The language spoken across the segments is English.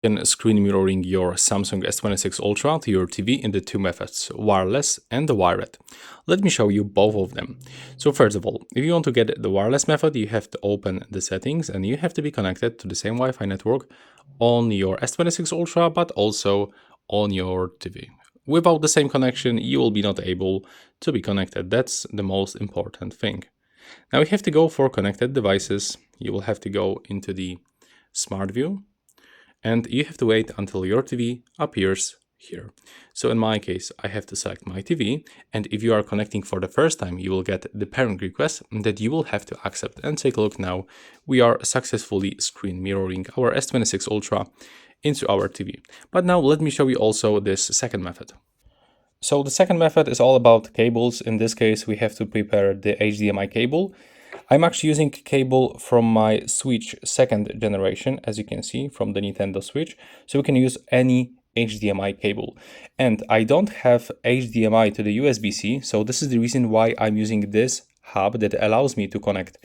can screen mirroring your Samsung S26 Ultra to your TV in the two methods, wireless and the wired. Let me show you both of them. So first of all, if you want to get the wireless method, you have to open the settings and you have to be connected to the same Wi-Fi network on your S26 Ultra, but also on your TV. Without the same connection, you will be not able to be connected. That's the most important thing. Now we have to go for connected devices. You will have to go into the Smart View and you have to wait until your TV appears here. So in my case, I have to select my TV, and if you are connecting for the first time, you will get the pairing request that you will have to accept. And take a look now, we are successfully screen mirroring our S26 Ultra into our TV. But now let me show you also this second method. So the second method is all about cables. In this case, we have to prepare the HDMI cable. I'm actually using cable from my Switch second generation, as you can see from the Nintendo Switch. So we can use any HDMI cable. And I don't have HDMI to the USB-C. So this is the reason why I'm using this hub that allows me to connect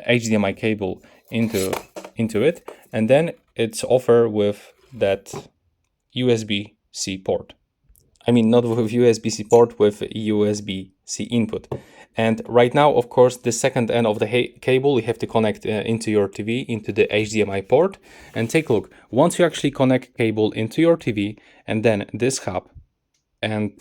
HDMI cable into it. And then it's offered with that USB-C port. I mean, not with USB-C port, with USB-C input. And right now, of course, the second end of the cable, you have to connect into your TV, into the HDMI port. And take a look, once you actually connect cable into your TV, and then this hub and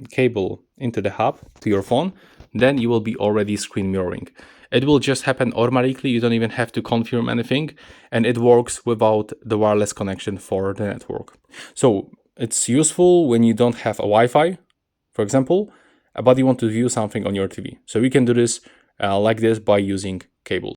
cable into the hub to your phone, then you will be already screen mirroring. It will just happen automatically, you don't even have to confirm anything, and it works without the wireless connection for the network. So it's useful when you don't have a Wi-Fi, for example, but you want to view something on your TV. So we can do this like this by using cable.